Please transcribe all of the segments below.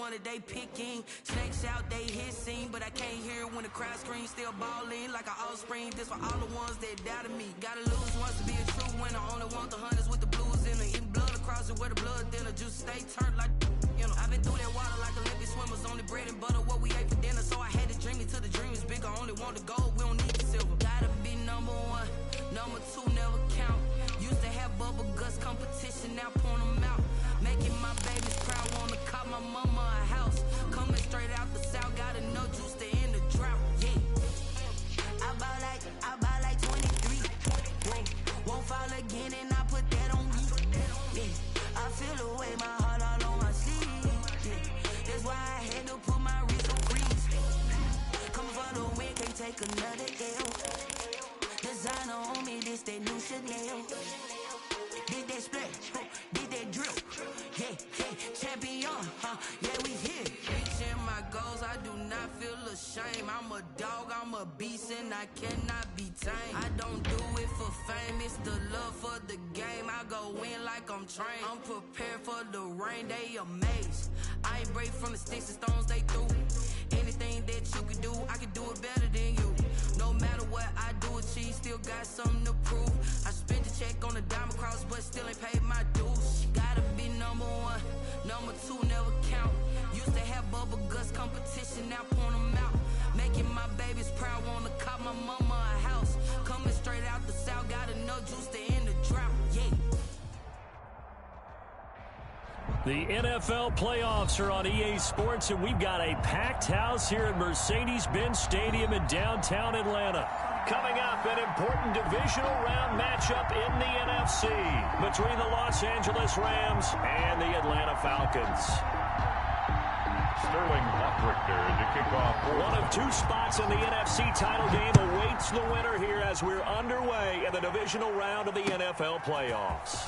one that they picking. Snakes out, they hissing, but I can't hear when the crowd screams. Still balling like an offspring. This for all the ones that doubted me. Gotta lose once to be a true winner. Only want the hunters with the blues in it. Eating blood across it where the blood thinner. Juice stay turned like, you know. I've been through that water like Olympic swimmers. Only bread and butter what we ate for dinner. So I had to dream it till the dream is bigger. Only want the gold, we don't need the silver. Gotta be number one, number two never count. Used to have bubble guts competition, now point them out. Making my babies proud, wanna call my mama a house. Coming straight out the south, gotta know juice to end the drought. Yeah, I bought like 23. Won't fall again and I put that on me. Yeah, I feel the way, my heart all on my sleeve. Yeah, that's why I had to put my wrist on freeze. Coming for the win, can't take another L. Designer on me, this that new Chanel. Did that split, did that drill. Yeah, champion, yeah, we here. Reaching my goals, I do not feel ashamed. I'm a dog, I'm a beast, and I cannot be tamed. I don't do it for fame, it's the love for the game. I go in like I'm trained. I'm prepared for the rain, they amazed. I ain't break from the sticks and stones they threw. Anything that you could do, I could do it better than you. No matter what I do, achieve, still got something to prove. I spent the check on the diamond cross, but still ain't paid my dues. Gotta be number one, number two never count. Used to have bubble guts competition, now point them out. Making my babies proud, wanna call my mama a house. Coming straight out the south, gotta know juice to end the drought. Yeah. The NFL playoffs are on EA Sports, and we've got a packed house here at Mercedes-Benz Stadium in downtown Atlanta. Coming up, an important divisional round matchup in the NFC between the Los Angeles Rams and the Atlanta Falcons. Sterling Hotrick there to kick off. One of two spots in the NFC title game awaits the winner here as we're underway in the divisional round of the NFL playoffs.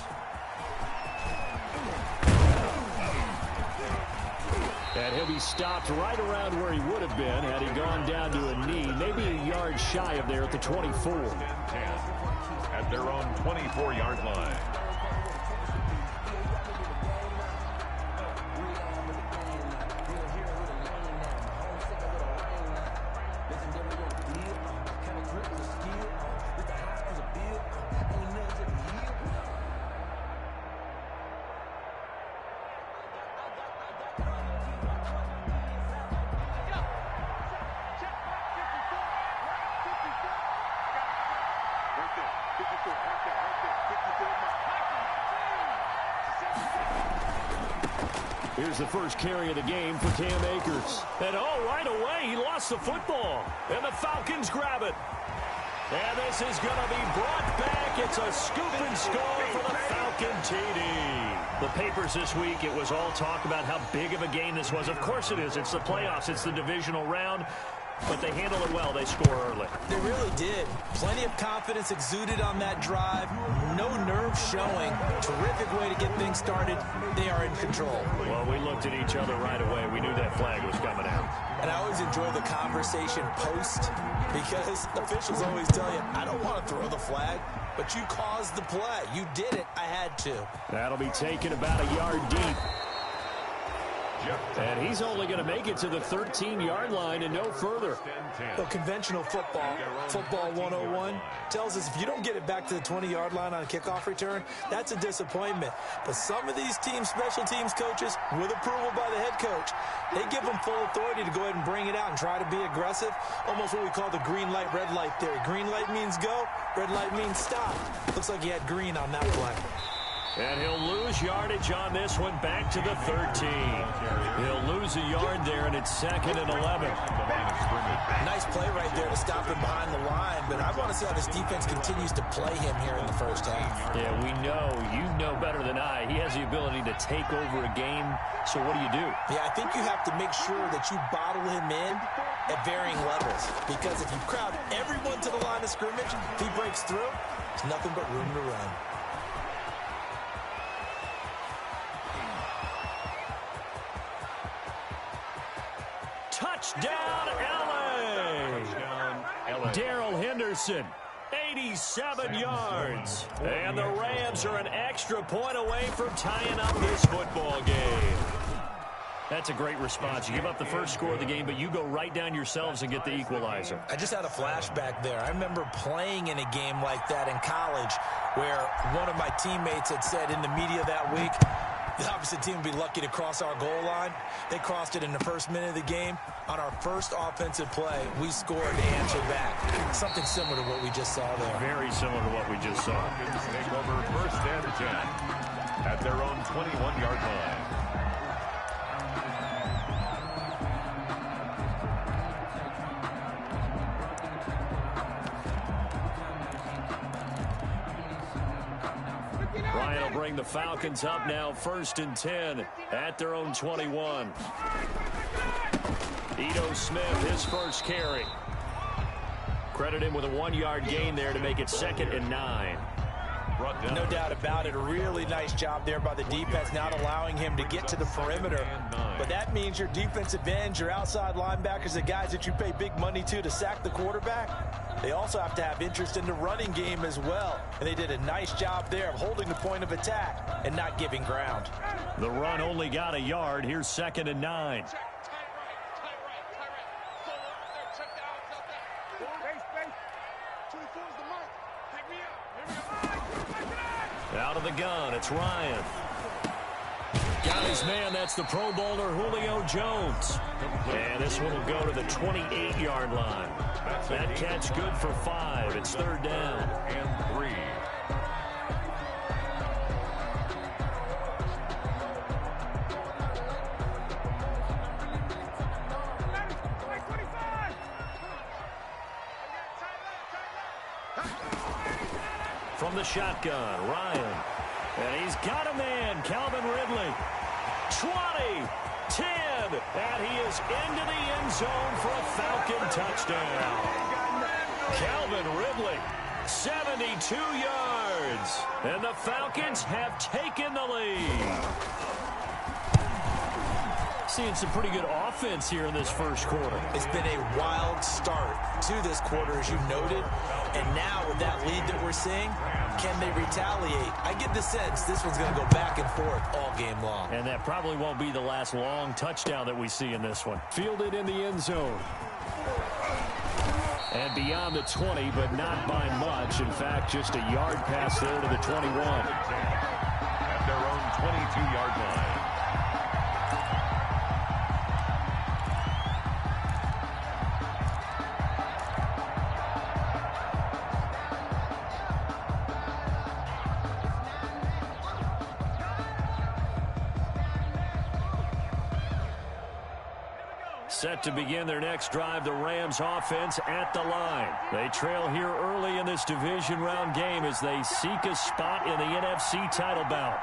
And he'll be stopped right around where he would have been had he gone down to a knee, maybe a yard shy of there at the 24. 10 at their own 24-yard line. Here's the first carry of the game for Cam Akers. And right away, he lost the football. And the Falcons grab it. And this is going to be brought back. It's a scoop and score for the Falcon TD. The papers this week, it was all talk about how big of a game this was. Of course it is. It's the playoffs. It's the divisional round. But they handle it well. They score early. They really did. Plenty of confidence exuded on that drive. No nerve showing. Terrific way to get things started. They are in control. Well, we looked at each other right away. We knew that flag was coming out. And I always enjoy the conversation post because officials always tell you, I don't want to throw the flag, but you caused the play. You did it. I had to. That'll be taken about a yard deep. And he's only going to make it to the 13-yard line and no further. Well, conventional football 101, tells us if you don't get it back to the 20-yard line on a kickoff return, that's a disappointment. But some of these teams, special teams coaches, with approval by the head coach, they give them full authority to go ahead and bring it out and try to be aggressive. Almost what we call the green light, red light theory. Green light means go, red light means stop. Looks like he had green on that play. And he'll lose yardage on this one back to the 13. He'll lose a yard there, and it's 2nd and 11. Nice play right there to stop him behind the line, but I want to see how this defense continues to play him here in the first half. Yeah, we know. You know better than I. He has the ability to take over a game, so what do you do? Yeah, I think you have to make sure that you bottle him in at varying levels, because if you crowd everyone to the line of scrimmage, if he breaks through, there's nothing but room to run. Touchdown, L.A. Darrell Henderson, 87 yards. And the Rams are an extra point away from tying up this football game. That's a great response. You give up the first score of the game, but you go right down yourselves and get the equalizer. I just had a flashback there. I remember playing in a game like that in college where one of my teammates had said in the media that week, the opposite team would be lucky to cross our goal line. They crossed it in the first minute of the game. On our first offensive play, we scored to answer back. Something similar to what we just saw there. Very similar to what we just saw. Take over first and 10 at their own 21-yard line. Ryan will bring the Falcons up now, first and 10 at their own 21. Ito Smith, his first carry. Credit him with a 1-yard gain there to make it 2nd and 9. No doubt about it. A really nice job there by the defense, not allowing him to get to the perimeter. But that means your defensive ends, your outside linebackers, the guys that you pay big money to sack the quarterback, they also have to have interest in the running game as well. And they did a nice job there of holding the point of attack and not giving ground. The run only got a yard. Here's 2nd and 9. Out of the gun, it's Ryan. Got his man, that's the Pro Bowler Julio Jones. And this one will go to the 28-yard line. That catch good for 5. It's 3rd down. And 3. From the shotgun, Ryan. And he's got a man, Calvin Ridley. 20, 10, and he is into the end zone for a Falcon touchdown. Calvin Ridley, 72 yards. And the Falcons have taken the lead. Seeing some pretty good offense here in this first quarter. It's been a wild start to this quarter, as you noted. And now with that lead that we're seeing, can they retaliate? I get the sense this one's going to go back and forth all game long. And that probably won't be the last long touchdown that we see in this one. Fielded in the end zone. And beyond the 20, but not by much. In fact, just a yard pass there to the 21. At their own 22-yard line. Set to begin their next drive, the Rams offense at the line. They trail here early in this division round game as they seek a spot in the NFC title bout.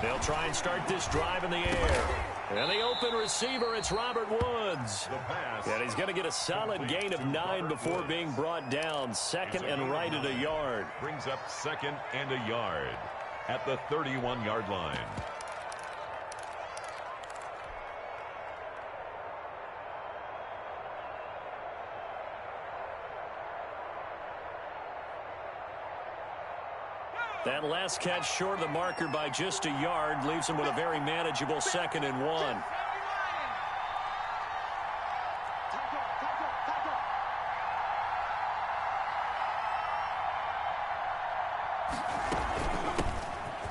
They'll try and start this drive in the air. And the open receiver, it's Robert Woods. And he's going to get a solid gain of 9 before being brought down. 2nd and right at a yard. Brings up 2nd and a yard at the 31-yard line. That last catch short of the marker by just a yard leaves him with a very manageable 2nd and 1.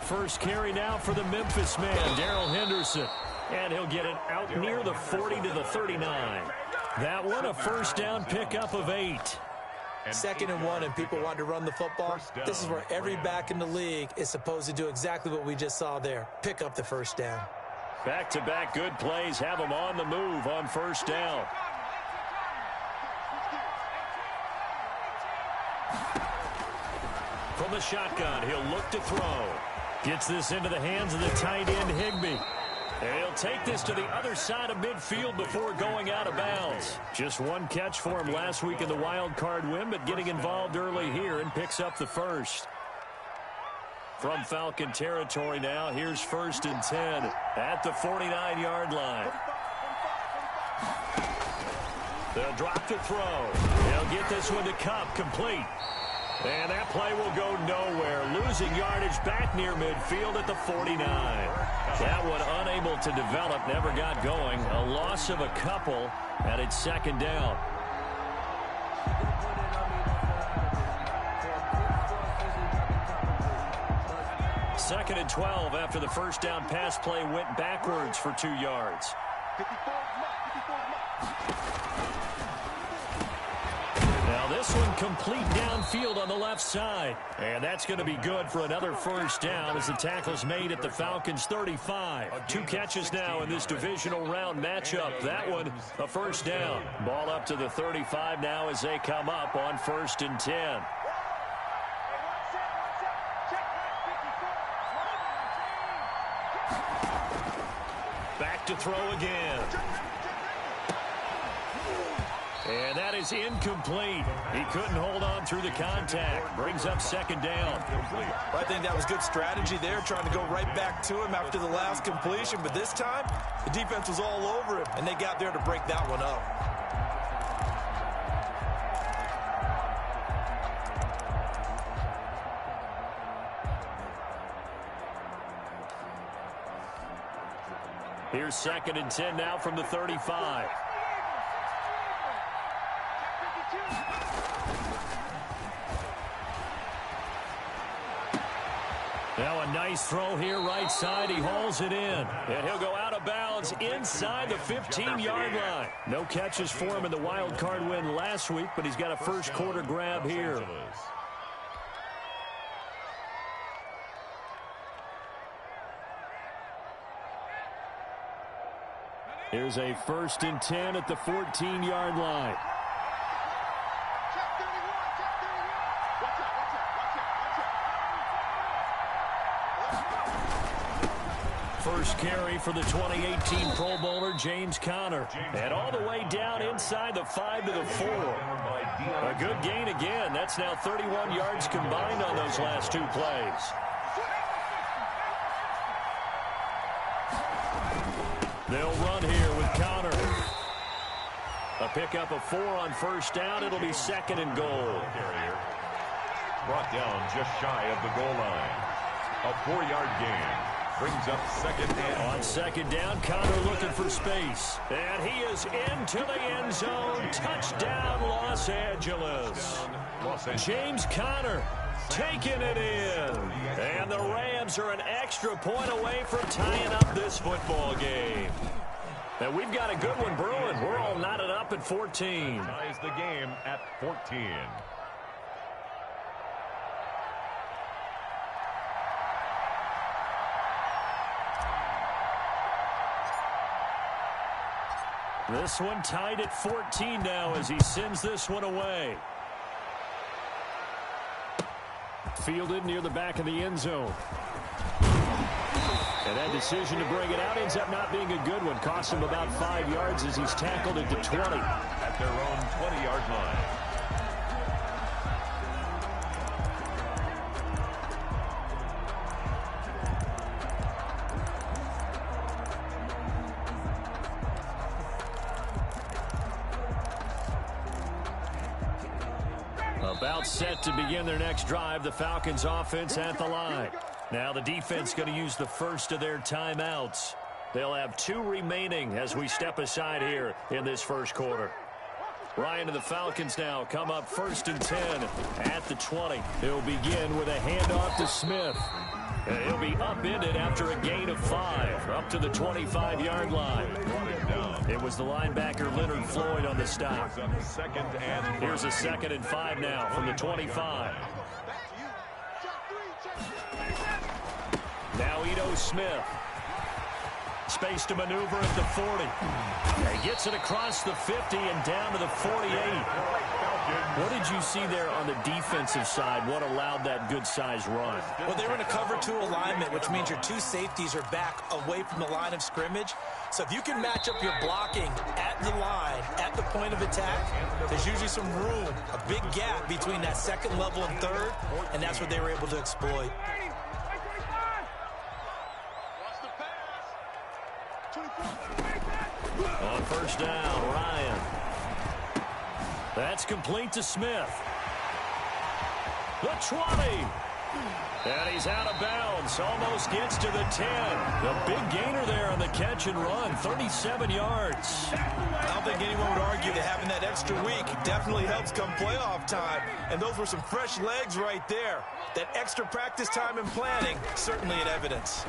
First carry now for the Memphis man, Darrell Henderson. And he'll get it out near the 40 to the 39. That one a first down pickup of 8. 2nd and 1, and people want to run the football. This is where every back in the league is supposed to do exactly what we just saw there. Pick up the first down. Back-to-back good plays have them on the move on first down. From the shotgun, he'll look to throw. Gets this into the hands of the tight end, Higbee. And he'll take this to the other side of midfield before going out of bounds. Just one catch for him last week in the wild card win, but getting involved early here and picks up the first. From Falcon territory now, here's 1st and 10 at the 49-yard line. They'll drop the throw. They'll get this one to Kupp, complete. And that play will go nowhere. Losing yardage back near midfield at the 49. That one unable to develop, never got going. A loss of a couple, and it's second down. Second and 12 after the first down pass play went backwards for 2 yards. Now this one complete downfield on the left side. And that's going to be good for another first down as the tackle's made at the Falcons' 35. 2 catches now in this divisional round matchup. That one a first down. Ball up to the 35 now as they come up on 1st and 10. Back to throw again. And that is incomplete. He couldn't hold on through the contact. Brings up second down. I think that was good strategy there, trying to go right back to him after the last completion. But this time, the defense was all over him, and they got there to break that one up. Here's 2nd and 10 now from the 35. Now a nice throw here right side. He hauls it in. And he'll go out of bounds inside the 15-yard line. No catches for him in the wild card win last week, but he's got a first quarter grab here. Here's a 1st and 10 at the 14-yard line. First carry for the 2018 Pro Bowler, James Conner. And all the way down inside the 5 to the 4. A good gain again. That's now 31 yards combined on those last 2 plays. They'll run here with Conner. A pickup of 4 on first down. It'll be 2nd and goal. Brought down just shy of the goal line. A 4-yard gain. Brings up 2nd down. On 2nd down, Conner looking for space. And he is into the end zone. Touchdown, Los Angeles. James Conner taking it in. And the Rams are an extra point away from tying up this football game. And we've got a good one brewing. We're all knotted up at 14. Ties the game at 14. This one tied at 14 now as he sends this one away. Fielded near the back of the end zone. And that decision to bring it out ends up not being a good one. Costs him about 5 yards as he's tackled at the 20. At their own 20-yard line. About set to begin their next drive. The Falcons offense at the line. Now the defense going to use the first of their timeouts. They'll have 2 remaining as we step aside here in this first quarter. Ryan and the Falcons now come up 1st and 10 at the 20. He'll begin with a handoff to Smith. And he'll be upended after a gain of 5 up to the 25-yard line. It was the linebacker Leonard Floyd on the stop. Here's a 2nd and 5 now from the 25. Now Ito Smith. Space to maneuver at the 40. He gets it across the 50 and down to the 48. What did you see there on the defensive side? What allowed that good-sized run? Well, they were in a cover 2 alignment, which means your 2 safeties are back away from the line of scrimmage. So if you can match up your blocking at the line, at the point of attack, there's usually some room, a big gap between that 2nd level and 3rd, and that's what they were able to exploit. On first down, Ryan. That's complete to Smith. The 20. And he's out of bounds. Almost gets to the 10. The big gainer there on the catch and run. 37 yards. I don't think anyone would argue that having that extra week definitely helps come playoff time. And those were some fresh legs right there. That extra practice time and planning, certainly in evidence.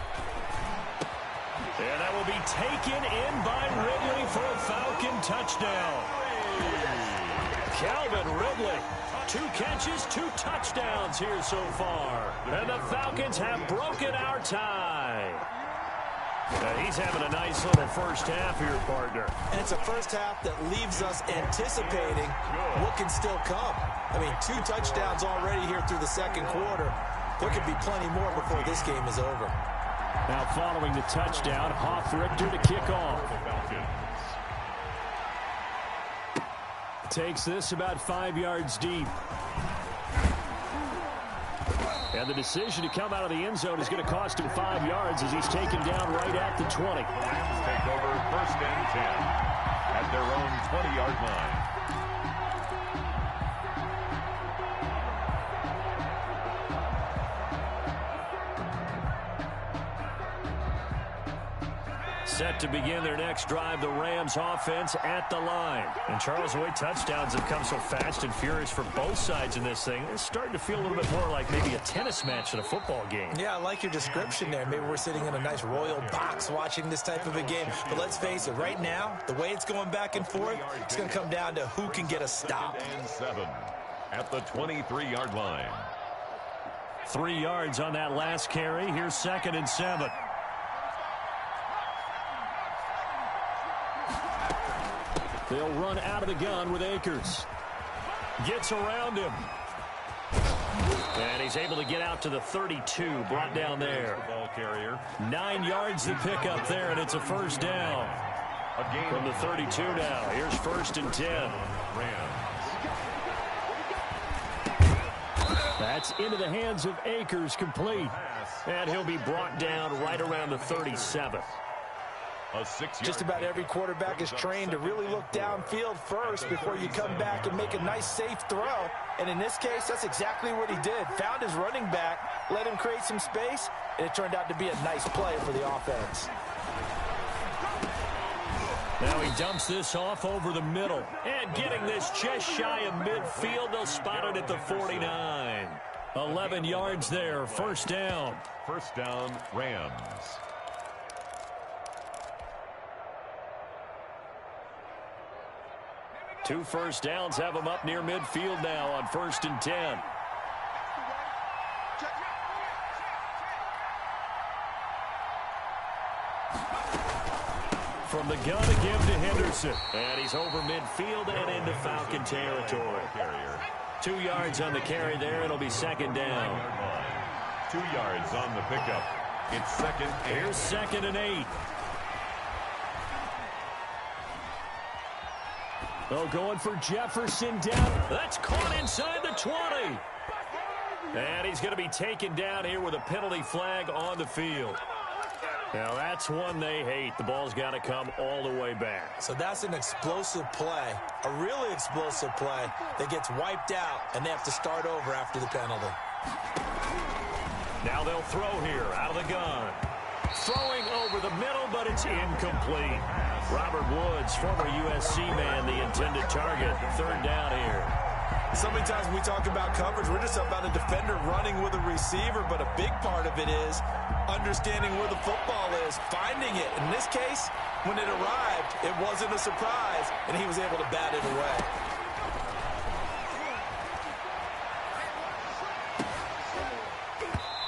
And that will be taken in by Ridley for a Falcon touchdown. Calvin Ridley. 2 catches, 2 touchdowns here so far. And the Falcons have broken our tie. He's having a nice little first half here, partner. And it's a first half that leaves us anticipating what can still come. I mean, 2 touchdowns already here through the second quarter. There could be plenty more before this game is over. Now following the touchdown, Hoff-Richter to kick off. Takes this about 5 yards deep. And the decision to come out of the end zone is going to cost him 5 yards as he's taken down right at the 20. Lions take over 1st and 10 at their own 20-yard line. Set to begin their next drive, the Rams offense at the line. And Charles, the way touchdowns have come so fast and furious for both sides in this thing, it's starting to feel a little bit more like maybe a tennis match than a football game. Yeah, I like your description there. Maybe we're sitting in a nice royal box watching this type of a game. But let's face it, right now, the way it's going back and forth, it's going to come down to who can get a stop. 3rd and 7 at the 23-yard line. 3 yards on that last carry. Here's 2nd and 7. They'll run out of the gun with Akers. Gets around him. And he's able to get out to the 32. Brought down there. Ball carrier. 9 yards to pick up there, and it's a first down. From the 32 now. Here's 1st and 10. Rams. That's into the hands of Akers, complete. And he'll be brought down right around the 37. Just about every quarterback is trained to really look downfield first before you come back and make a nice, safe throw. And in this case, that's exactly what he did. Found his running back, let him create some space, and it turned out to be a nice play for the offense. Now he dumps this off over the middle. And getting this just shy of midfield, they'll spot it at the 49. 11 yards there, first down. First down, Rams. 2 first downs have them up near midfield now on 1st and 10. From the gun to give to Henderson. And he's over midfield and into Falcon territory. 2 yards on the carry there. It'll be 2nd down. 2 yards on the pickup. It's 2nd. Here's 2nd and 8. Oh, going for Jefferson down. That's caught inside the 20. And he's going to be taken down here with a penalty flag on the field. Now, that's one they hate. The ball's got to come all the way back. So that's an explosive play, a really explosive play that gets wiped out, and they have to start over after the penalty. Now they'll throw here out of the gun. Throwing over the middle, but it's incomplete. Robert Woods, former USC man, the intended target. 3rd down here. So many times when we talk about coverage, we're just about a defender running with a receiver, but a big part of it is understanding where the football is, finding it. In this case, when it arrived, it wasn't a surprise, and he was able to bat it away.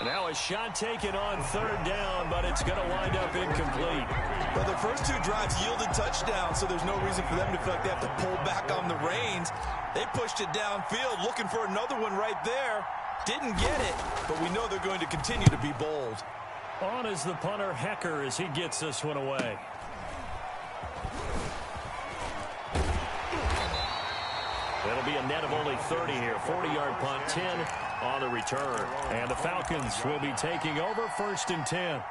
Now a shot taken on 3rd down, but it's going to wind up incomplete. Well, the first 2 drives yielded touchdowns, so there's no reason for them to feel like they have to pull back on the reins. They pushed it downfield, looking for another one right there. Didn't get it, but we know they're going to continue to be bold. On is the punter, Hecker, as he gets this one away. It'll be a net of only 30 here. 40-yard punt, 10 on the return. And the Falcons will be taking over 1st and 10.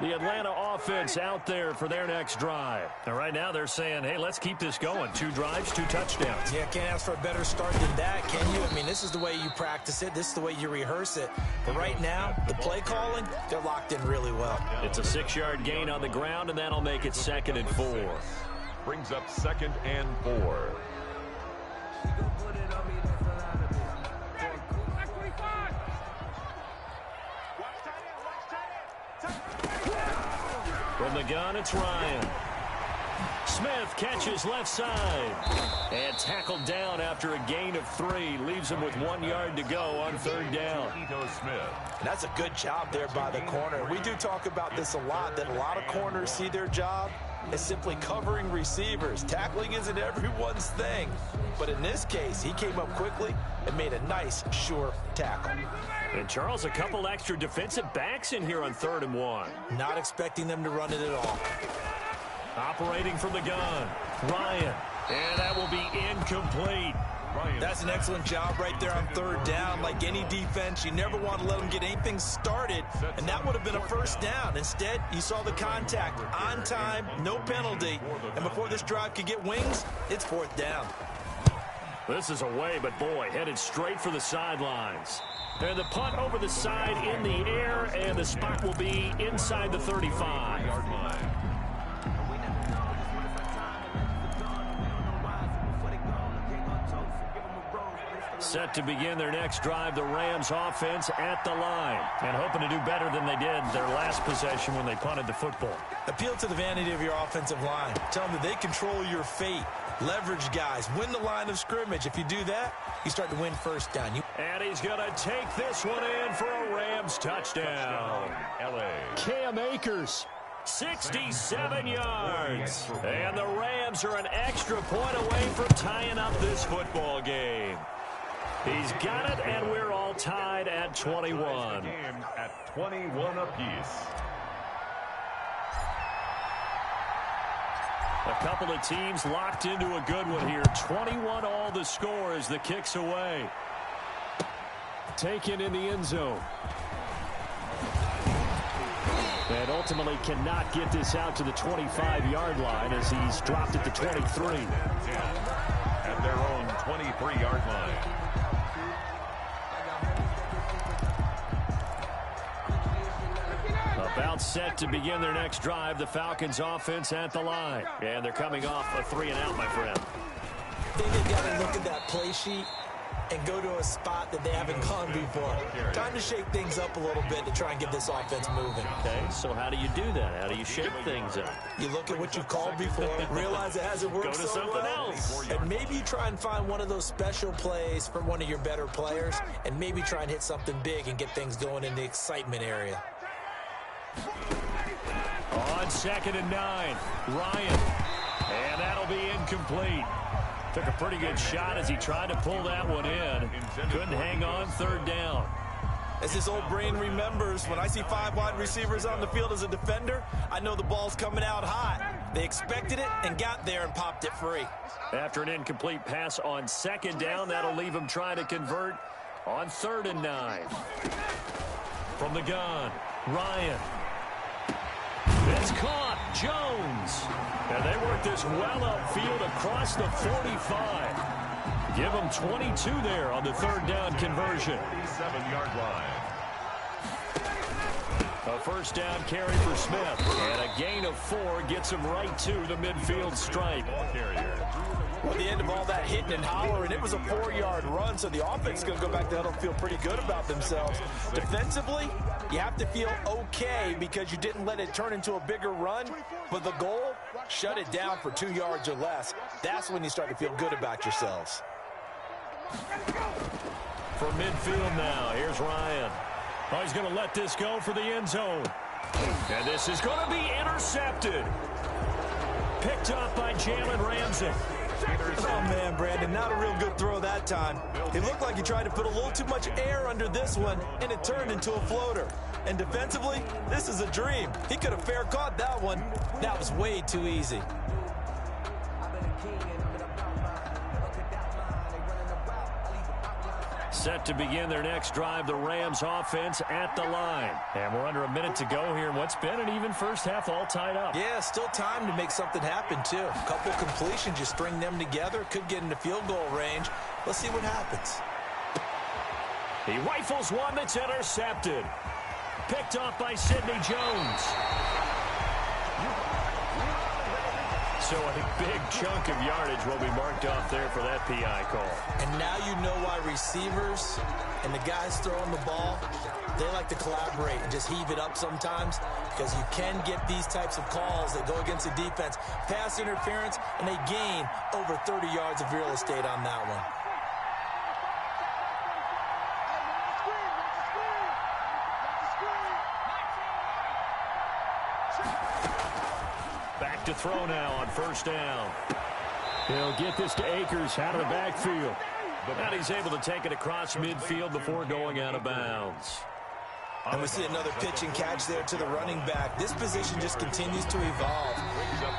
The Atlanta offense out there for their next drive. And right now they're saying, hey, let's keep this going. 2 drives, 2 touchdowns. Yeah, can't ask for a better start than that, can you? I mean, this is the way you practice it. This is the way you rehearse it. But right now, the play calling, they're locked in really well. It's a 6-yard gain on the ground, and that'll make it 2nd and 4. Brings up 2nd and 4. From the gun, it's Ryan. Smith catches left side. And tackled down after a gain of 3. Leaves him with 1 yard to go on 3rd down. And that's a good job there by the corner. We do talk about this a lot, that a lot of corners see their job as simply covering receivers. Tackling isn't everyone's thing. But in this case, he came up quickly and made a nice, sure tackle. And Charles, a couple extra defensive backs in here on 3rd and 1. Not expecting them to run it at all. Operating from the gun, Ryan. And that will be incomplete. That's an excellent job right there on 3rd down. Like any defense, you never want to let them get anything started, and that would have been a 1st down. Instead, you saw the contact on time, no penalty, and before this drive could get wings, it's 4th down. This is away, but boy, headed straight for the sidelines. And the punt over the side in the air, and the spot will be inside the 35-yard line. Set to begin their next drive, the Rams offense at the line. And hoping to do better than they did their last possession when they punted the football. Appeal to the vanity of your offensive line. Tell them that they control your fate. Leverage guys. Win the line of scrimmage. If you do that, you start to win 1st down. And he's going to take this one in for a Rams touchdown. LA. Cam Akers. 67 yards. And the Rams are an extra point away from tying up this football game. He's got it, and we're all tied at 21. Game at 21 apiece. A couple of teams locked into a good one here. 21 all the score as the kick's away. Taken in the end zone. And ultimately cannot get this out to the 25-yard line as he's dropped it to 23. At their own 23-yard line. About set to begin their next drive, the Falcons offense at the line. And they're coming off a 3-and-out, my friend. I think they've got to look at that play sheet and go to a spot that they haven't gone before. Time to shake things up a little bit to try and get this offense moving. Okay, so how do you do that? How do you shake things up? You look at what you've called before, realize it hasn't worked Go to so something well, else. and maybe you try and find one of those special plays for one of your better players, and maybe try and hit something big and get things going in the excitement area. On 2nd and 9, Ryan. And that'll be incomplete. Took a pretty good shot as he tried to pull that one in. Couldn't hang on 3rd down. As this old brain remembers, when I see 5 wide receivers on the field as a defender, I know the ball's coming out hot. They expected it and got there and popped it free. After an incomplete pass on 2nd down, that'll leave him trying to convert on 3rd and 9. From the gun, Ryan. It's caught. Jones. And they work this well upfield across the 45. Give them 22 there on the 3rd down conversion. 47-yard line. A 1st down carry for Smith. And a gain of 4 gets him right to the midfield stripe. Well, at the end of all that hitting and hollering, it was a 4-yard run, so the offense is going to go back to huddle and feel pretty good about themselves. Defensively, you have to feel okay because you didn't let it turn into a bigger run, but the goal, shut it down for 2 yards or less. That's when you start to feel good about yourselves. From midfield now, here's Ryan. Oh, he's going to let this go for the end zone. And this is going to be intercepted. Picked up by Jalen Ramsey. Oh, man, Brandon, not a real good throw that time. It looked like he tried to put a little too much air under this one, and it turned into a floater. And defensively, this is a dream. He could have fair caught that one. That was way too easy. Set to begin their next drive, the Rams offense at the line. And we're under a minute to go here in what's been an even first half, all tied up. Yeah, still time to make something happen, too. A couple completions, you string them together, could get into field goal range. Let's see what happens. He rifles one that's intercepted. Picked off by Sidney Jones. So a big chunk of yardage will be marked off there for that PI call. And now you know why receivers and the guys throwing the ball, they like to collaborate and just heave it up sometimes, because you can get these types of calls that go against the defense. Pass interference, and they gain over 30 yards of real estate on that one. Back to throw now on first down. He'll get this to Akers out of the backfield. And he's able to take it across midfield before going out of bounds. And we see another pitch and catch there to the running back. This position just continues to evolve.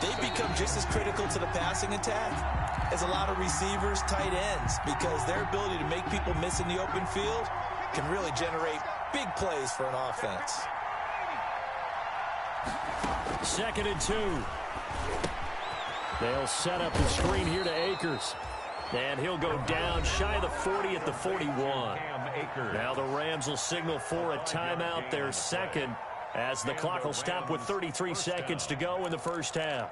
They become just as critical to the passing attack as a lot of receivers, tight ends, because their ability to make people miss in the open field can really generate big plays for an offense. 2nd and 2. They'll set up the screen here to Akers. And he'll go down shy of the 40 at the 41. Now the Rams will signal for a timeout, their second, as the clock will stop with 33 seconds to go in the first half.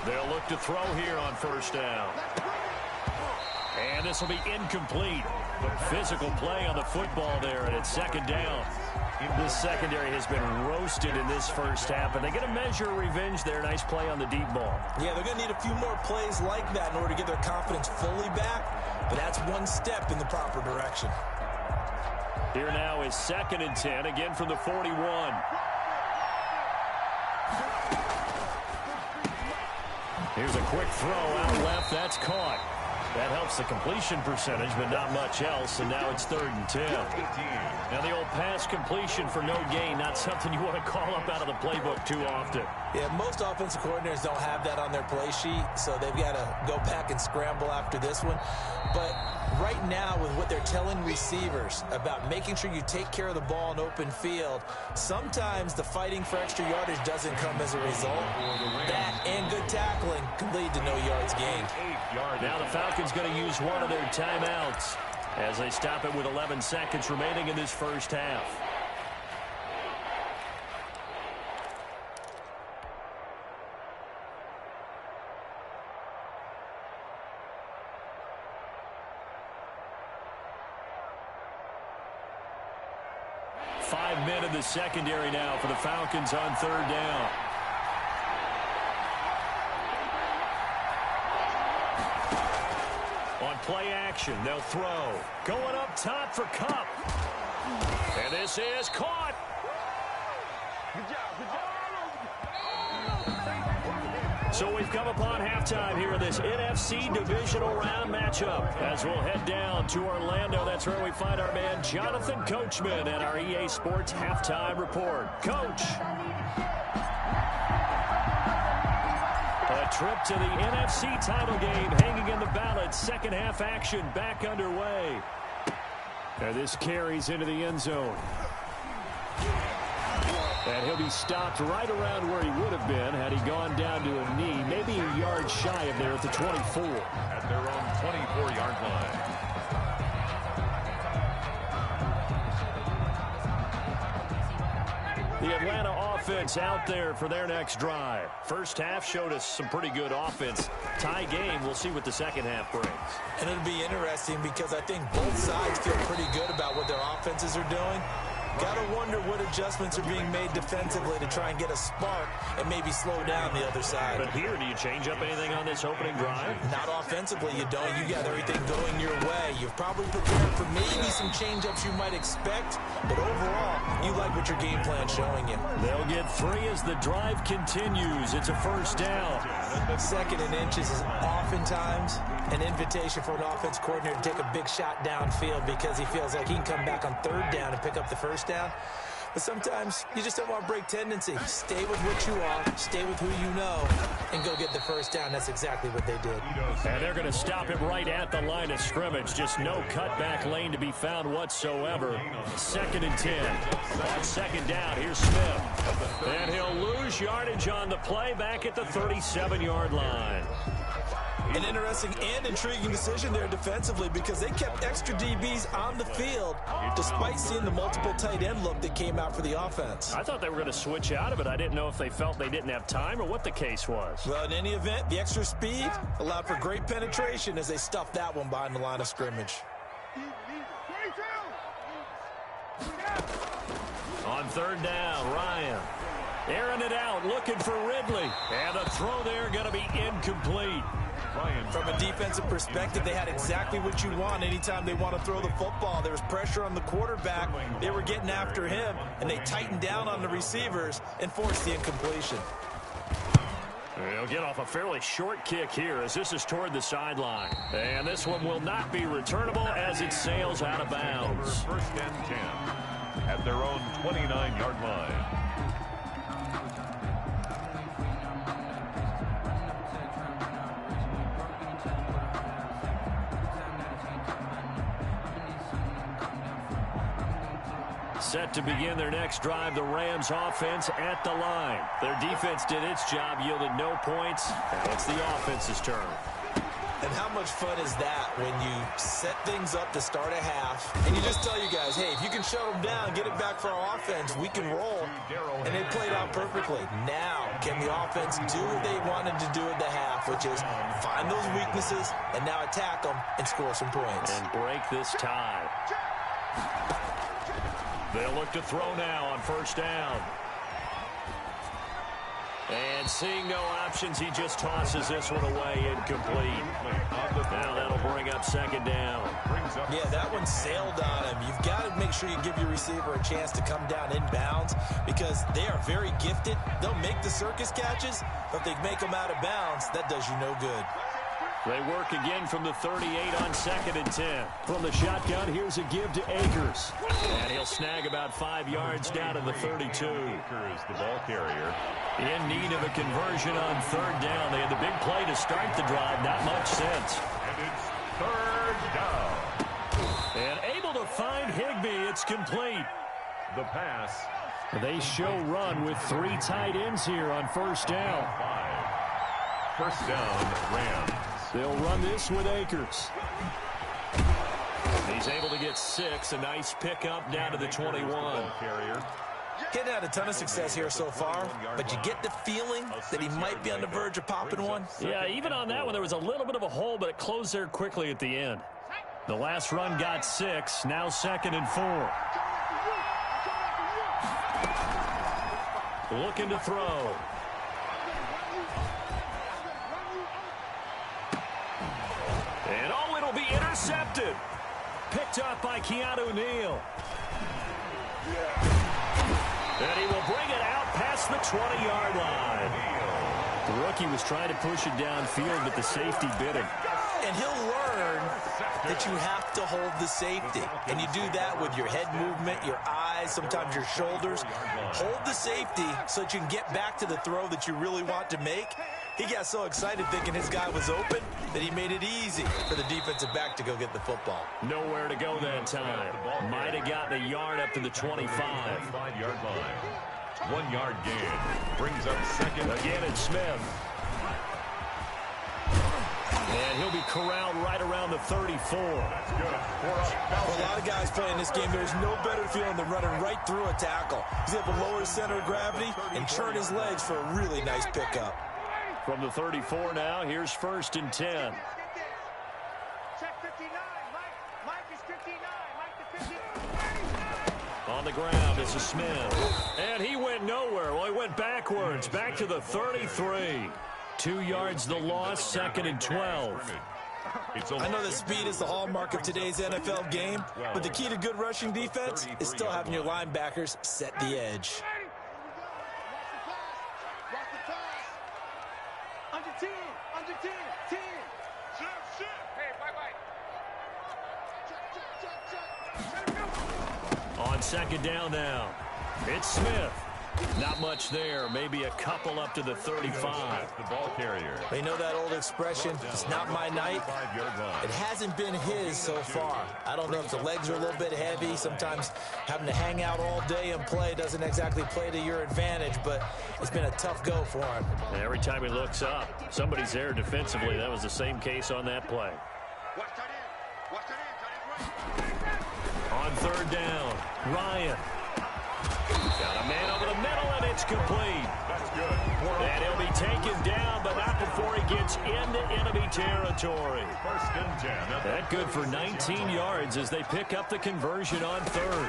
They'll look to throw here on first down. And this will be incomplete. But physical play on the football there, and it's 2nd down. This secondary has been roasted in this first half, but they get a measure of revenge there. Nice play on the deep ball. Yeah, they're going to need a few more plays like that in order to get their confidence fully back, but that's one step in the proper direction. Here now is 2nd and 10, again from the 41. Here's a quick throw out left. That's caught. That helps the completion percentage, but not much else. And now it's 3rd and 10. Now the old pass completion for no gain, not something you want to call up out of the playbook too often. Yeah, most offensive coordinators don't have that on their play sheet, so they've got to go back and scramble after this one. But right now, with what they're telling receivers about making sure you take care of the ball in open field, sometimes the fighting for extra yardage doesn't come as a result. That and good tackling can lead to no yards gained. Now the Falcons going to use one of their timeouts as they stop it with 11 seconds remaining in this first half. Five men in the secondary now for the Falcons on 3rd down. On play action, they'll throw. Going up top for Kupp. And this is caught. So we've come upon halftime here in this NFC divisional round matchup. As we'll head down to Orlando, that's where we find our man Jonathan Coachman at our EA Sports Halftime Report. Coach. A trip to the NFC title game hanging in the balance. Second half action back underway. And this carries into the end zone. And he'll be stopped right around where he would have been had he gone down to a knee, maybe a yard shy of there at the 24. At their own 24-yard line. The Atlanta offense out there for their next drive. First half showed us some pretty good offense. Tie game, we'll see what the second half brings. And it'll be interesting because I think both sides feel pretty good about what their offenses are doing. Got to wonder what adjustments are being made defensively to try and get a spark and maybe slow down the other side. But here, do you change up anything on this opening drive? Not offensively, you don't. You got everything going your way. You've probably prepared for maybe some change-ups you might expect, but overall, you like what your game plan's showing you. They'll get 3 as the drive continues. It's a first down. 2nd and inches is oftentimes an invitation for an offense coordinator to take a big shot downfield because he feels like he can come back on 3rd down and pick up the first down. But sometimes you just don't want to break tendency. Stay with what you are, stay with who you know, and go get the first down. That's exactly what they did. And they're going to stop it right at the line of scrimmage. Just no cutback lane to be found whatsoever. 2nd and 10. On 2nd down, here's Smith. And he'll lose yardage on the play back at the 37-yard line. An interesting and intriguing decision there defensively because they kept extra DBs on the field despite seeing the multiple tight end look that came out for the offense. I thought they were going to switch out of it. I didn't know if they felt they didn't have time or what the case was. Well, in any event, the extra speed allowed for great penetration as they stuffed that one behind the line of scrimmage. On 3rd down, Ryan. Airing it out, looking for Ridley. And the throw there going to be incomplete. From a defensive perspective, they had exactly what you want anytime they want to throw the football. There was pressure on the quarterback. They were getting after him, and they tightened down on the receivers and forced the incompletion. They'll get off a fairly short kick here as this is toward the sideline. And this one will not be returnable as it sails out of bounds. 1st and 10 at their own 29-yard line. Set to begin their next drive, the Rams offense at the line. Their defense did its job, yielded no points. Now it's the offense's turn. And how much fun is that when you set things up to start a half and you just tell you guys, hey, if you can shut them down, get it back for our offense, we can roll. And they played out perfectly. Now, can the offense do what they wanted to do at the half, which is find those weaknesses and now attack them and score some points. And break this tie. They'll look to throw now on 1st down. And seeing no options, he just tosses this one away, incomplete. Now that'll bring up 2nd down. Yeah, that one sailed on him. You've got to make sure you give your receiver a chance to come down inbounds because they are very gifted. They'll make the circus catches, but if they make them out of bounds, that does you no good. They work again from the 38 on 2nd and 10. From the shotgun, here's a give to Akers. And he'll snag about 5 yards down to the 32. Akers, the ball carrier. In need of a conversion on 3rd down. They had the big play to start the drive. Not much sense. And it's 3rd down. And able to find Higbee. It's complete. The pass. They show run with 3 tight ends here on 1st down. 5. 1st down, Rams. They'll run this with Akers. He's able to get 6. A nice pickup down to the 21. Getting had a ton of success here so far, but you get the feeling that he might be on the verge of popping one. Yeah, even on that one, there was a little bit of a hole, but it closed there quickly at the end. The last run got 6. Now 2nd and 4. Looking to throw. And oh, it'll be intercepted. Picked up by Keanu Neal. And he will bring it out past the 20-yard line. The rookie was trying to push it downfield, but the safety bit him. And he'll learn that you have to hold the safety. And you do that with your head movement, your eyes, sometimes your shoulders. Hold the safety so that you can get back to the throw that you really want to make. He got so excited thinking his guy was open that he made it easy for the defensive back to go get the football. Nowhere to go that time. Might have gotten a yard up to the 25. 5-yard line. 1-yard gain. Brings up 2nd. Again, it's Smith. And he'll be corralled right around the 34. For a lot of guys playing this game, there's no better feeling than running right through a tackle. He's able to lower his center of gravity and turn his legs for a really nice pickup. From the 34 now, here's 1st and 10. Check 59. Mike is 59. Mike to 59. On on the ground. This is Smith. And he went nowhere. Well, he went backwards, back to the 33. 2 yards the loss, 2nd and 12. I know that speed is the hallmark of today's NFL game, but the key to good rushing defense is still having your linebackers set the edge. On 2nd down now, it's Smith. Not much there, maybe a couple up to the 35. The ball carrier. They know that old expression, it's not my night. It hasn't been his so far. I don't know if the legs are a little bit heavy. Sometimes having to hang out all day and play doesn't exactly play to your advantage, but it's been a tough go for him. Every time he looks up, somebody's there defensively. That was the same case on that play. On 3rd down, Ryan. Got a man over the middle, and it's complete. That's good. And he'll be taken down, but not before he gets into enemy territory. 1st and 10. That good for 19 yards as they pick up the conversion on 3rd.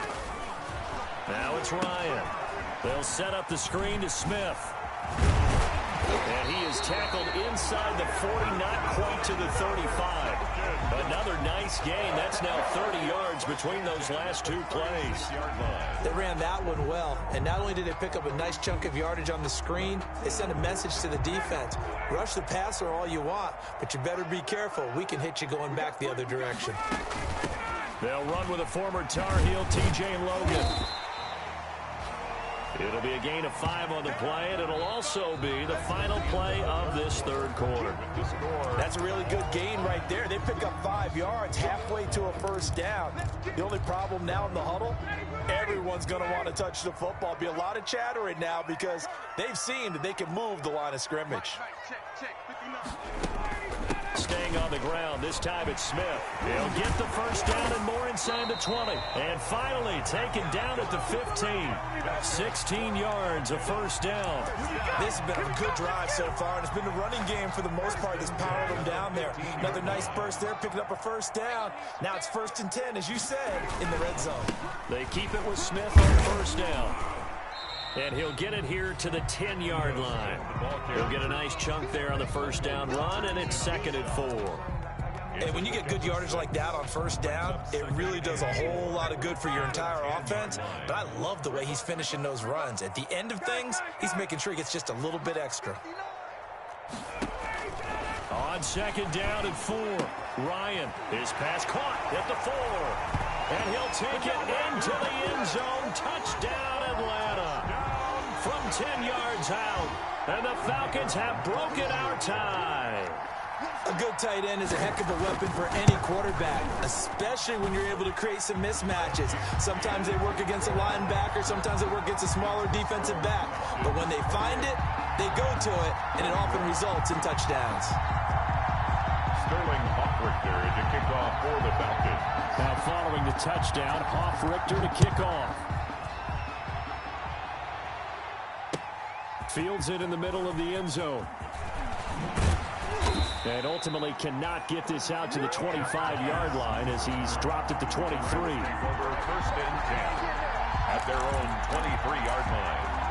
Now it's Ryan. They'll set up the screen to Smith. And he is tackled inside the 40, not quite to the 35. Another nice gain. That's now 30 yards between those last 2 plays. They ran that one well, and not only did they pick up a nice chunk of yardage on the screen, they sent a message to the defense. Rush the passer all you want, but you better be careful. We can hit you going back the other direction. They'll run with a former Tar Heel, T.J. Logan. It'll be a gain of 5 on the play, and it'll also be the final play of this 3rd quarter. That's a really good gain right there. They pick up 5 yards halfway to a 1st down. The only problem now in the huddle, everyone's going to want to touch the football. Be a lot of chattering now because they've seen that they can move the line of scrimmage. Staying on the ground, this time it's Smith. He'll get the 1st down and more inside the 20. And finally taken down at the 15. 16 yards, a 1st down. This has been a good drive so far, and it's been the running game for the most part that's powered them down there. Another nice burst there, picking up a 1st down. Now it's 1st and 10, as you said, in the red zone. They keep it with Smith on 1st down. And he'll get it here to the 10-yard line. He'll get a nice chunk there on the 1st down run, and it's 2nd and 4. And when you get good yardage like that on 1st down, it really does a whole lot of good for your entire offense. But I love the way he's finishing those runs. At the end of things, he's making sure he gets just a little bit extra. On 2nd down and 4, Ryan, his pass caught at the 4. And he'll take it into the end zone. Touchdown, Atlanta. From 10 yards out. And the Falcons have broken our tie. A good tight end is a heck of a weapon for any quarterback, especially when you're able to create some mismatches. Sometimes they work against a linebacker, sometimes they work against a smaller defensive back. But when they find it, they go to it, and it often results in touchdowns. Sterling Hoffrichter to kick off for the Falcons. Now following the touchdown, Hoffrichter to kick off. Fields it in the middle of the end zone. And ultimately cannot get this out to the 25-yard line as he's dropped at the 23. For their 1st and 10 at their own 23-yard line.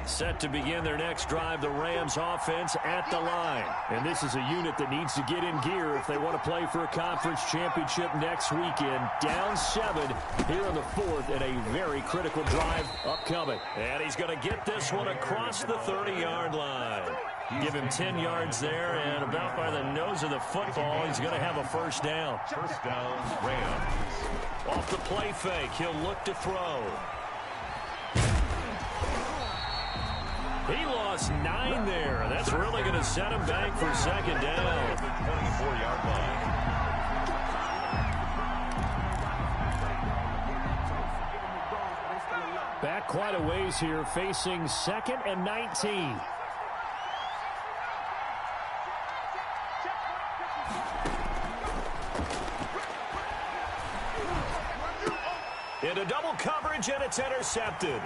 Set to begin their next drive, the Rams offense at the line. And this is a unit that needs to get in gear if they want to play for a conference championship next weekend. Down 7 here in the 4th and a very critical drive upcoming. And he's going to get this one across the 30-yard line. Give him 10 yards there, and about by the nose of the football, he's going to have a 1st down. 1st down, Rams. Off the play fake, he'll look to throw. He lost 9 there. That's really going to set him back for 2nd down. 24-yard line. Back quite a ways here, facing 2nd and 19. Into double coverage, and it's intercepted.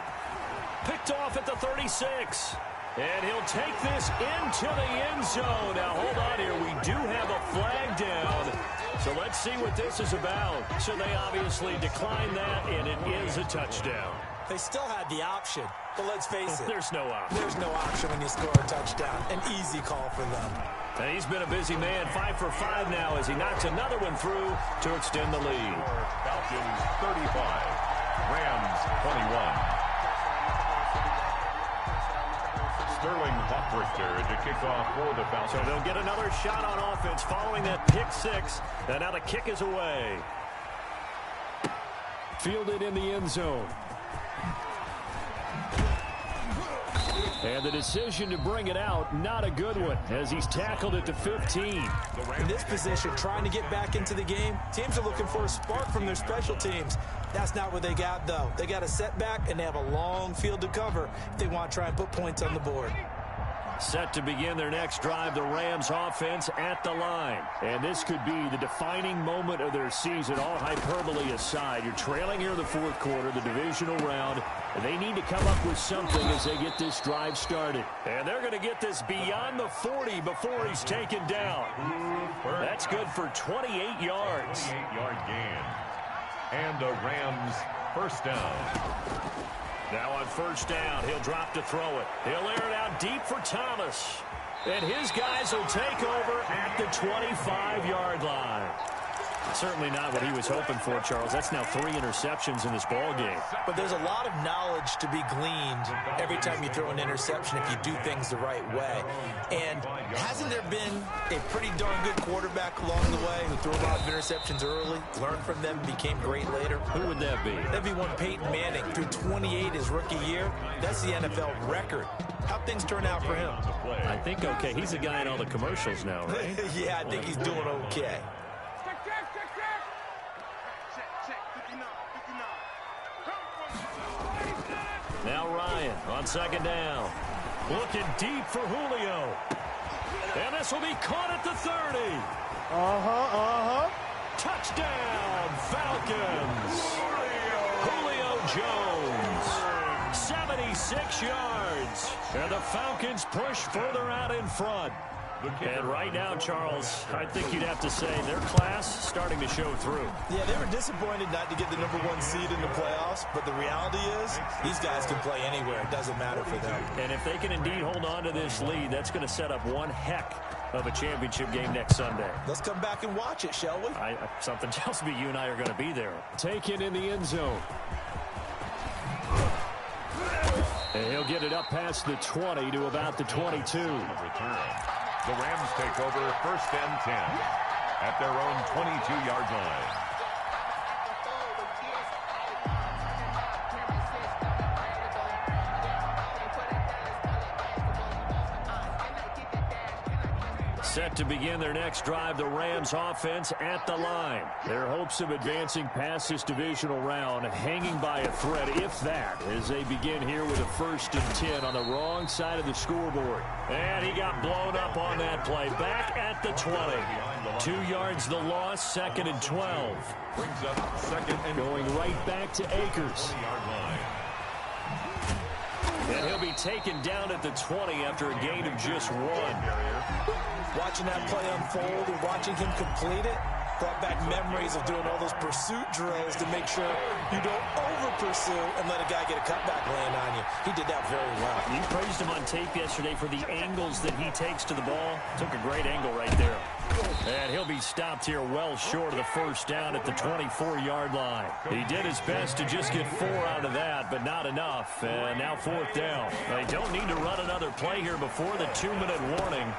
Picked off at the 36. And he'll take this into the end zone. Now, hold on here. We do have a flag down. So let's see what this is about. So they obviously declined that, and it is a touchdown. They still had the option, but let's face it. There's no option. There's no option when you score a touchdown. An easy call for them. And he's been a busy man, 5 for 5 now as he knocks another one through to extend the lead. Falcons 35, Rams 21. Sterling Hawkrichter to kick off for the Falcons. So they'll get another shot on offense following that pick 6. And now the kick is away. Fielded in the end zone. And the decision to bring it out, not a good one, as he's tackled it to 15. In this position, trying to get back into the game, teams are looking for a spark from their special teams. That's not what they got, though. They got a setback, and they have a long field to cover if they want to try and put points on the board. Set to begin their next drive, the Rams offense at the line. And this could be the defining moment of their season, all hyperbole aside. You're trailing here in the fourth quarter, the divisional round, and they need to come up with something as they get this drive started. And they're going to get this beyond the 40 before he's taken down. That's good for 28 yards. 28-yard gain. And a Rams first down. Now on first down, he'll drop to throw it. He'll air it out deep for Thomas. And his guys will take over at the 25-yard line. Certainly not what he was hoping for, Charles. That's now 3 interceptions in this ball game. But there's a lot of knowledge to be gleaned every time you throw an interception if you do things the right way. And hasn't there been a pretty darn good quarterback along the way who threw a lot of interceptions early, learned from them, became great later? Who would that be? That'd be one Peyton Manning. Threw 28 his rookie year. That's the NFL record. How'd things turn out for him? I think okay. He's a guy in all the commercials now, right? Yeah, I think he's doing okay. Now Ryan on second down. Looking deep for Julio. And this will be caught at the 30. Touchdown, Falcons. Julio Jones. 76 yards. And the Falcons push further out in front. And right now, Charles, I think you'd have to say their class starting to show through. Yeah, they were disappointed not to get the #1 seed in the playoffs, but the reality is these guys can play anywhere. It doesn't matter for them. And if they can indeed hold on to this lead, that's going to set up one heck of a championship game next Sunday. Let's come back and watch it, shall we? Something tells me you and I are going to be there. Taken in the end zone. And he'll get it up past the 20 to about the 22. The Rams take over first and 10 at their own 22-yard line. Set to begin their next drive, the Rams offense at the line. Their hopes of advancing past this divisional round hanging by a thread, if that, as they begin here with a 1st and 10 on the wrong side of the scoreboard. And he got blown up on that play. Back at the 20. 2 yards the loss, 2nd and 12. Brings up 2nd and going right back to Akers. And he'll be taken down at the 20 after a gain of just 1. Watching that play unfold and watching him complete it brought back memories of doing all those pursuit drills to make sure you don't over-pursue and let a guy get a cutback land on you. He did that very well. You praised him on tape yesterday for the angles that he takes to the ball. Took a great angle right there. And he'll be stopped here well short of the first down at the 24-yard line. He did his best to just get 4 out of that, but not enough. And now 4th down. They don't need to run another play here before the 2-minute warning.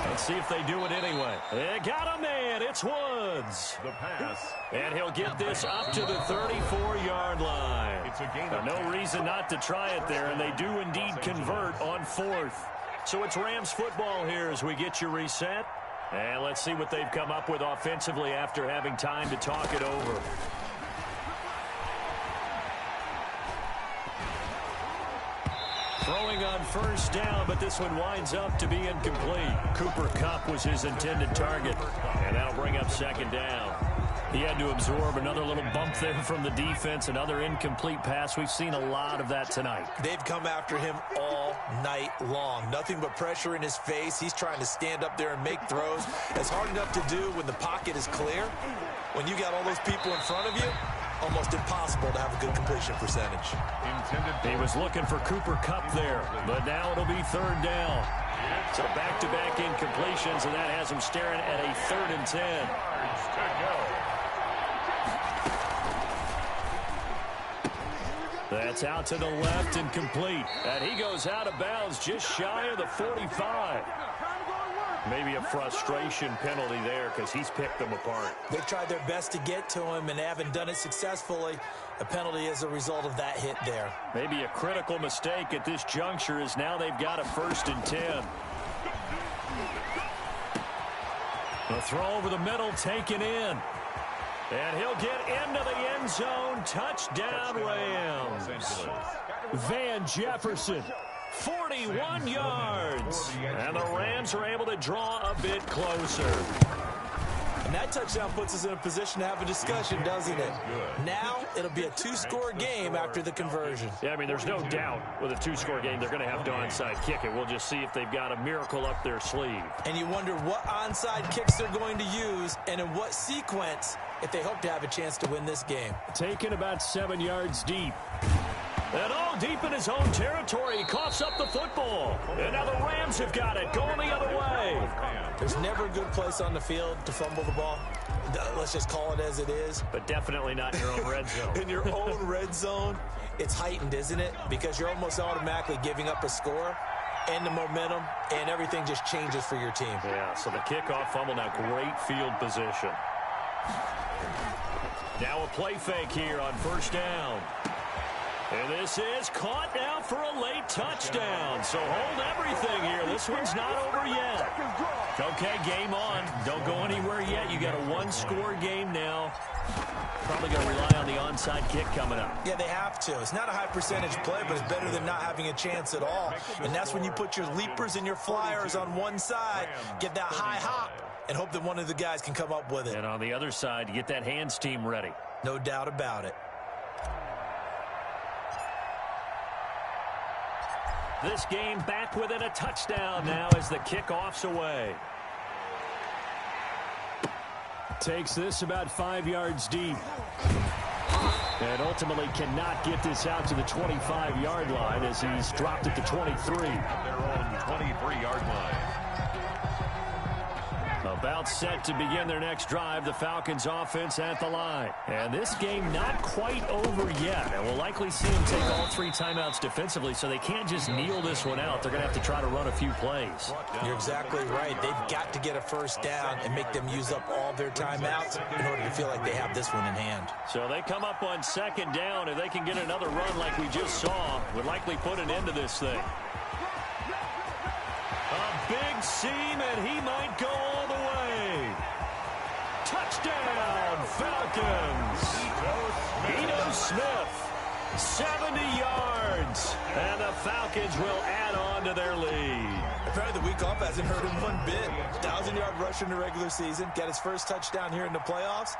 Let's see if they do it anyway. They got a man. It's Woods. The pass. And he'll get this up to the 34-yard line. It's a gain of no reason not to try it there, and they do indeed convert on 4th. So it's Rams football here as we get you reset. And let's see what they've come up with offensively after having time to talk it over. Throwing on first down, but this one winds up to be incomplete. Cooper Kupp was his intended target, and that'll bring up 2nd down. He had to absorb another little bump there from the defense, another incomplete pass. We've seen a lot of that tonight. They've come after him all night long. Nothing but pressure in his face. He's trying to stand up there and make throws. It's hard enough to do when the pocket is clear. When you got all those people in front of you, almost impossible to have a good completion percentage. He was looking for Cooper Kupp there, but now it'll be third down. So back-to-back incompletions, and that has him staring at a 3rd and 10. That's out to the left and complete. And he goes out of bounds just shy of the 45. Maybe a frustration penalty there because he's picked them apart. They've tried their best to get to him and haven't done it successfully. A penalty as a result of that hit there. Maybe a critical mistake at this juncture is now they've got a 1st and 10. The throw over the middle taken in. And he'll get into the end zone. Touchdown, Rams. Van Jefferson, 41 yards. And the Rams are able to draw a bit closer. And that touchdown puts us in a position to have a discussion, doesn't it? Now it'll be a 2-score game after the conversion. Yeah, I mean, there's no doubt with a 2-score game they're going to have to onside kick it. We'll just see if they've got a miracle up their sleeve. And you wonder what onside kicks they're going to use and in what sequence if they hope to have a chance to win this game. Taken about 7 yards deep. And all deep in his own territory. He coughs up the football. And now the Rams have got it going the other way. There's never a good place on the field to fumble the ball. Let's just call it as it is. But definitely not in your own red zone. In your own red zone, it's heightened, isn't it? Because you're almost automatically giving up a score and the momentum, and everything just changes for your team. Yeah, so the kickoff fumble, now great field position. Now a play fake here on 1st down. And this is caught now for a late touchdown. So hold everything here. This one's not over yet. Okay, game on. Don't go anywhere yet. You got a 1-score game now. Probably going to rely on the onside kick coming up. Yeah, they have to. It's not a high percentage play, but it's better than not having a chance at all. And that's when you put your leapers and your flyers on one side, get that high hop, and hope that one of the guys can come up with it. And on the other side, get that hands team ready. No doubt about it. This game back within a touchdown now as the kickoff's away. Takes this about 5 yards deep. And ultimately cannot get this out to the 25-yard line as he's dropped it to 23. Their own 23-yard line. About set to begin their next drive, the Falcons offense at the line. And this game not quite over yet. And we'll likely see them take all 3 timeouts defensively, so they can't just kneel this one out. They're going to have to try to run a few plays. You're exactly right. They've got to get a 1st down and make them use up all their timeouts in order to feel like they have this one in hand. So they come up on 2nd down. If they can get another run like we just saw, would likely put an end to this thing. A big seam, and he might go all the way. Touchdown, Falcons. Ito Smith, 70 yards. And the Falcons will add on to their lead. Apparently the week off hasn't hurt him one bit. 1,000-yard rusher in the regular season. Got his first touchdown here in the playoffs.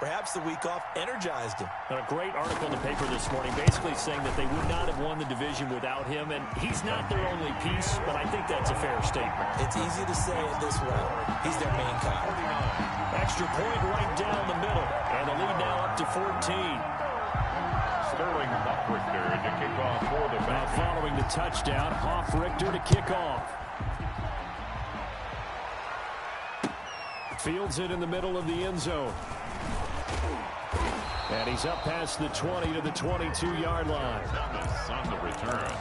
Perhaps the week off energized him. A great article in the paper this morning basically saying that they would not have won the division without him, and he's not their only piece, but I think that's a fair statement. It's easy to say it this way. He's their main guy. Extra point right down the middle, and the lead now up to 14. Sterling Hoff-Richter to kick off for the Falcons. Following the touchdown, Hoff-Richter to kick off. Fields it in the middle of the end zone. And he's up past the 20 to the 22-yard line. Thomas on the return.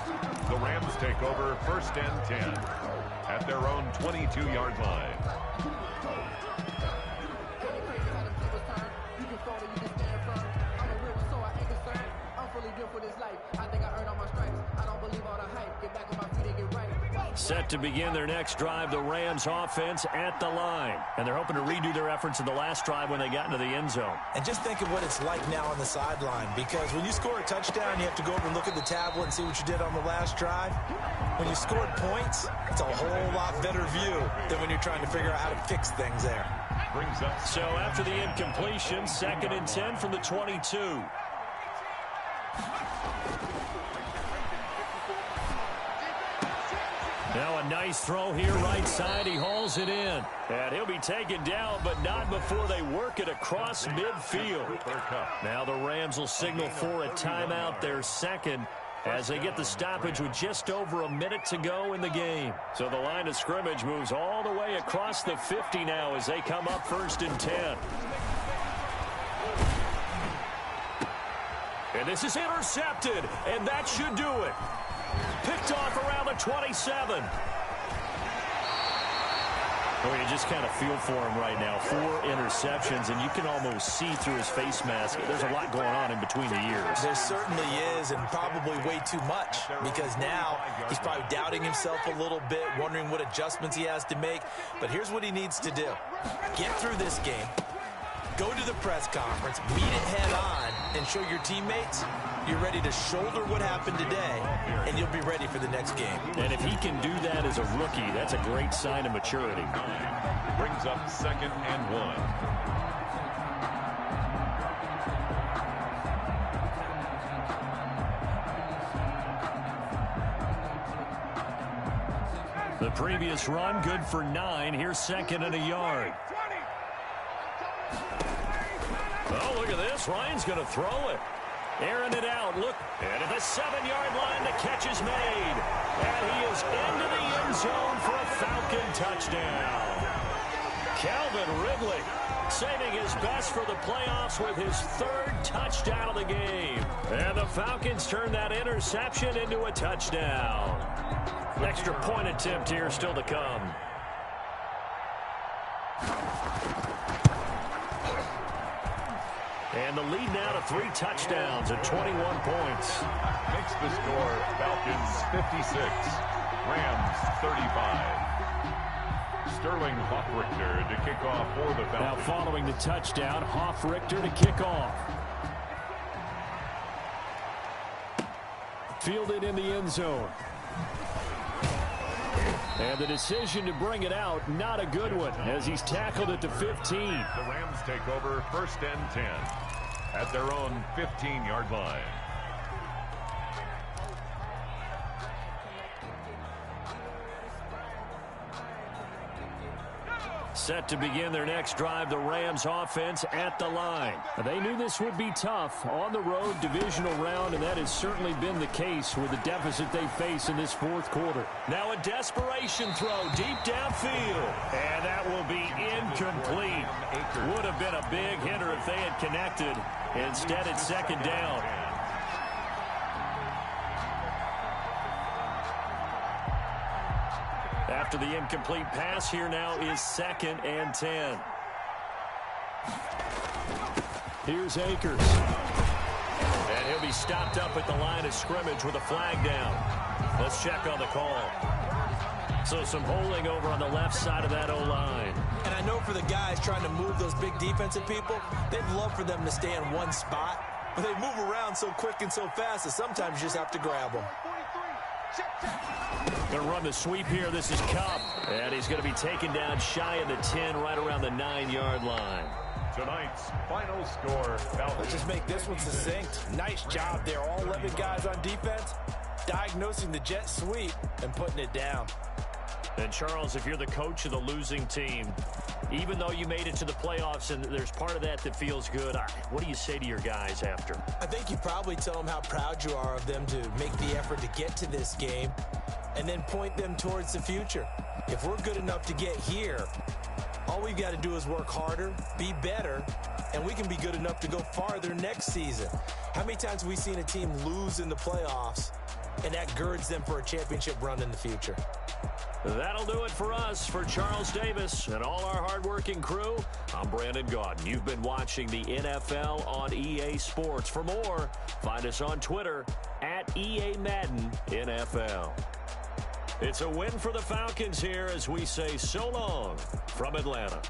The Rams take over 1st and 10 at their own 22-yard line. Set to begin their next drive, the Rams offense at the line. And they're hoping to redo their efforts in the last drive when they got into the end zone. And just think of what it's like now on the sideline, because when you score a touchdown, you have to go over and look at the tablet and see what you did on the last drive. When you scored points, it's a whole lot better view than when you're trying to figure out how to fix things there. Brings up so after the incompletion, 2nd and 10 from the 22. Now a nice throw here right side. He hauls it in. And he'll be taken down, but not before they work it across midfield. Now the Rams will signal for a timeout, their second, as they get the stoppage with just over a minute to go in the game. So the line of scrimmage moves all the way across the 50 now as they come up 1st and 10. And this is intercepted, and that should do it. Picked off around the 27. Oh, you just kind of feel for him right now. 4 interceptions, and you can almost see through his face mask. There's a lot going on in between the ears. There certainly is, and probably way too much, because now he's probably doubting himself a little bit, wondering what adjustments he has to make. But here's what he needs to do. Get through this game, go to the press conference, meet it head on, and show your teammates you're ready to shoulder what happened today, and you'll be ready for the next game. And if he can do that as a rookie, that's a great sign of maturity. Brings up 2nd and 1. The previous run, good for 9. Here's 2nd and a yard. Oh, look at this. Ryan's going to throw it. Airing it out. Look. And at the 7-yard line, the catch is made. And he is into the end zone for a Falcon touchdown. Calvin Ridley saving his best for the playoffs with his 3rd touchdown of the game. And the Falcons turn that interception into a touchdown. Extra point attempt here still to come. And the lead now to 3 touchdowns at 21 points. Makes the score Falcons 56, Rams 35. Sterling Hoffrichter to kick off for the Falcons. Now following the touchdown, Hoffrichter to kick off. Fielded in the end zone. And the decision to bring it out, not a good one, as he's tackled at the 15. The Rams take over 1st and 10 at their own 15-yard line. Set to begin their next drive, the Rams offense at the line. They knew this would be tough on the road, divisional round, and that has certainly been the case with the deficit they face in this 4th quarter. Now a desperation throw deep downfield, and that will be incomplete. Would have been a big hitter if they had connected. Instead, it's 2nd down. After the incomplete pass, here now is 2nd and 10. Here's Akers. And he'll be stopped up at the line of scrimmage with a flag down. Let's check on the call. So some holding over on the left side of that O-line. And I know for the guys trying to move those big defensive people, they'd love for them to stay in one spot. But they move around so quick and so fast that sometimes you just have to grab them. Going to run the sweep here. This is Kupp. And he's going to be taken down shy of the 10, right around the 9-yard line. Tonight's final score. Let's just make this one succinct. Nice job there. All 11 guys on defense diagnosing the jet sweep and putting it down. And, Charles, if you're the coach of the losing team, even though you made it to the playoffs and there's part of that that feels good, what do you say to your guys after? I think you probably tell them how proud you are of them to make the effort to get to this game and then point them towards the future. If we're good enough to get here, all we've got to do is work harder, be better, and we can be good enough to go farther next season. How many times have we seen a team lose in the playoffs, and that girds them for a championship run in the future? That'll do it for us. For Charles Davis and all our hardworking crew, I'm Brandon Gaudin. You've been watching the NFL on EA Sports. For more, find us on Twitter at EA Madden NFL. It's a win for the Falcons here as we say so long from Atlanta.